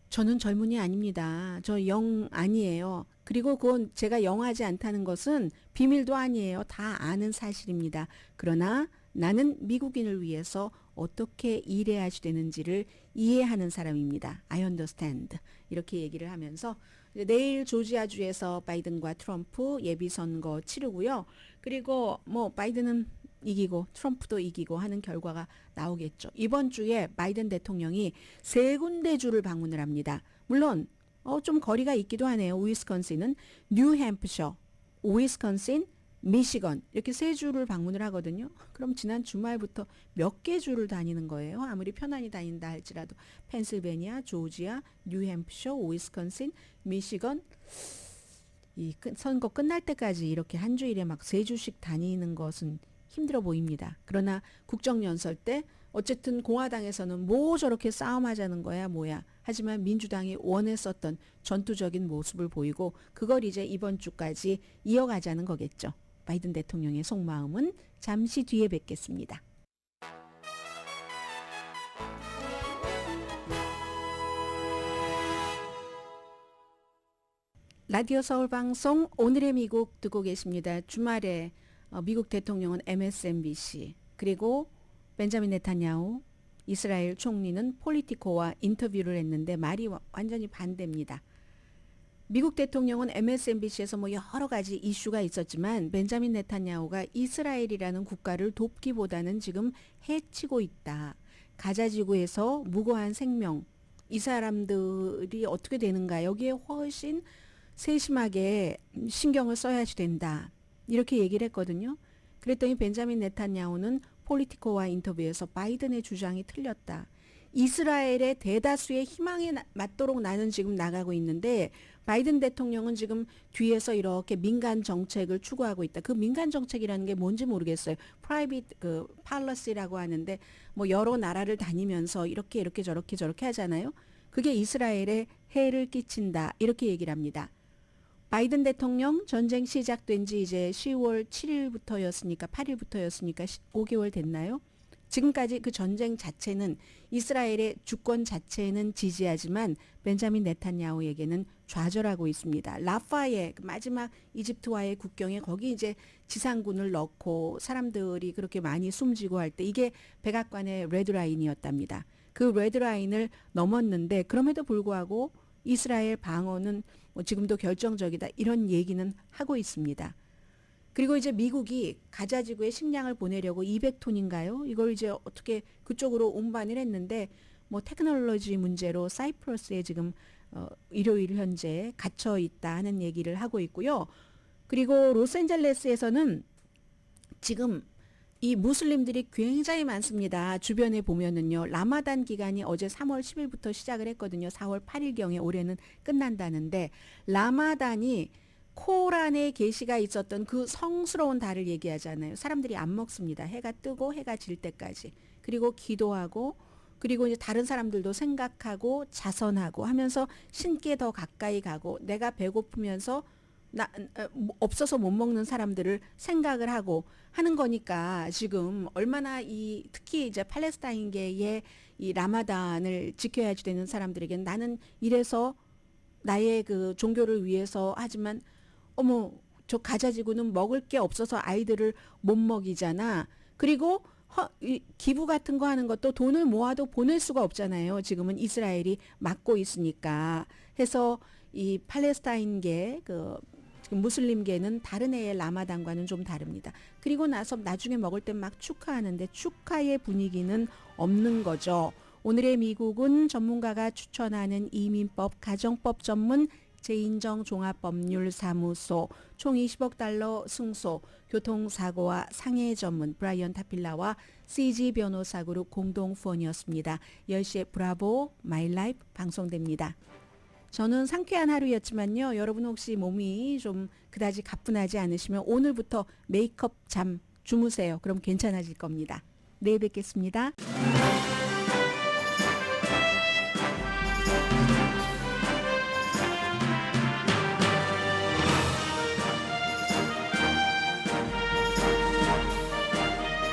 저는 젊은이 아닙니다. 저 영 아니에요. 그리고 그건 제가 영하지 않다는 것은 비밀도 아니에요. 다 아는 사실입니다. 그러나 나는 미국인을 위해서 어떻게 일해야 되는지를 이해하는 사람입니다. I understand. 이렇게 얘기를 하면서 내일 조지아주에서 바이든과 트럼프 예비선거 치르고요. 그리고 바이든은 이기고 트럼프도 이기고 하는 결과가 나오겠죠. 이번 주에 바이든 대통령이 3군데 주를 방문을 합니다. 물론 좀 거리가 있기도 하네요. 위스콘신은 뉴햄프셔, 위스콘신, 미시건 이렇게 3주를 방문을 하거든요. 그럼 지난 주말부터 몇 개 주를 다니는 거예요. 아무리 편안히 다닌다 할지라도 펜실베니아, 조지아, 뉴햄프셔, 위스콘신, 미시건 이 선거 끝날 때까지 이렇게 한 주일에 막 3주씩 다니는 것은 힘들어 보입니다. 그러나 국정연설 때 어쨌든 공화당에서는 뭐 저렇게 싸움하자는 거야 뭐야. 하지만 민주당이 원했었던 전투적인 모습을 보이고 그걸 이제 이번 주까지 이어가자는 거겠죠. 바이든 대통령의 속마음은 잠시 뒤에 뵙겠습니다. 라디오 서울 방송 오늘의 미국 듣고 계십니다. 주말에 미국 대통령은 MSNBC 그리고 벤자민 네타냐후 이스라엘 총리는 폴리티코와 인터뷰를 했는데 말이 완전히 반대입니다. 미국 대통령은 MSNBC에서 여러 가지 이슈가 있었지만 벤자민 네타냐후가 이스라엘이라는 국가를 돕기보다는 지금 해치고 있다. 가자 지구에서 무고한 생명 이 사람들이 어떻게 되는가 여기에 훨씬 세심하게 신경을 써야지 된다. 이렇게 얘기를 했거든요. 그랬더니 벤자민 네타냐후는 폴리티코와 인터뷰에서 바이든의 주장이 틀렸다. 이스라엘의 대다수의 희망에 맞도록 나는 지금 나가고 있는데 바이든 대통령은 지금 뒤에서 이렇게 민간 정책을 추구하고 있다. 그 민간 정책이라는 게 뭔지 모르겠어요. 프라이빗 팔러시라고 하는데 여러 나라를 다니면서 이렇게 저렇게 하잖아요. 그게 이스라엘에 해를 끼친다. 이렇게 얘기를 합니다. 바이든 대통령 전쟁 시작된 지 이제 10월 7일부터였으니까 8일부터였으니까 5개월 됐나요? 지금까지 그 전쟁 자체는 이스라엘의 주권 자체는 지지하지만 벤자민 네타냐후에게는 좌절하고 있습니다. 라파의 마지막 이집트와의 국경에 거기 이제 지상군을 넣고 사람들이 그렇게 많이 숨지고 할 때 이게 백악관의 레드라인이었답니다. 그 레드라인을 넘었는데 그럼에도 불구하고 이스라엘 방어는 지금도 결정적이다. 이런 얘기는 하고 있습니다. 그리고 이제 미국이 가자 지구에 식량을 보내려고 200톤인가요? 이걸 이제 어떻게 그쪽으로 운반을 했는데 테크놀로지 문제로 사이프러스에 지금 일요일 현재 갇혀 있다 하는 얘기를 하고 있고요. 그리고 로스앤젤레스에서는 지금 이 무슬림들이 굉장히 많습니다. 주변에 보면은요. 라마단 기간이 어제 3월 10일부터 시작을 했거든요. 4월 8일경에 올해는 끝난다는데 라마단이 코란에 계시가 있었던 그 성스러운 달을 얘기하잖아요. 사람들이 안 먹습니다. 해가 뜨고 해가 질 때까지. 그리고 기도하고 그리고 이제 다른 사람들도 생각하고 자선하고 하면서 신께 더 가까이 가고 내가 배고프면서 없어서 못 먹는 사람들을 생각을 하고 하는 거니까 지금 얼마나 특히 이제 팔레스타인계의 이 라마단을 지켜야 되는 사람들에게 나는 이래서 나의 그 종교를 위해서 하지만 어머 저 가자지구는 먹을 게 없어서 아이들을 못 먹이잖아. 그리고 기부 같은 거 하는 것도 돈을 모아도 보낼 수가 없잖아요. 지금은 이스라엘이 막고 있으니까. 해서 이 팔레스타인계 지금 무슬림계는 다른 애의 라마단과는 좀 다릅니다. 그리고 나서 나중에 먹을 때 막 축하하는데 축하의 분위기는 없는 거죠. 오늘의 미국은 전문가가 추천하는 이민법 가정법 전문 재인정 종합법률사무소 총 20억 달러 승소 교통사고와 상해 전문 브라이언 타필라와 CG 변호사 그룹 공동 후원이었습니다. 10시에 브라보 마이 라이프 방송됩니다. 저는 상쾌한 하루였지만요. 여러분 혹시 몸이 좀 그다지 가뿐하지 않으시면 오늘부터 메이크업 잠 주무세요. 그럼 괜찮아질 겁니다. 내일 뵙겠습니다.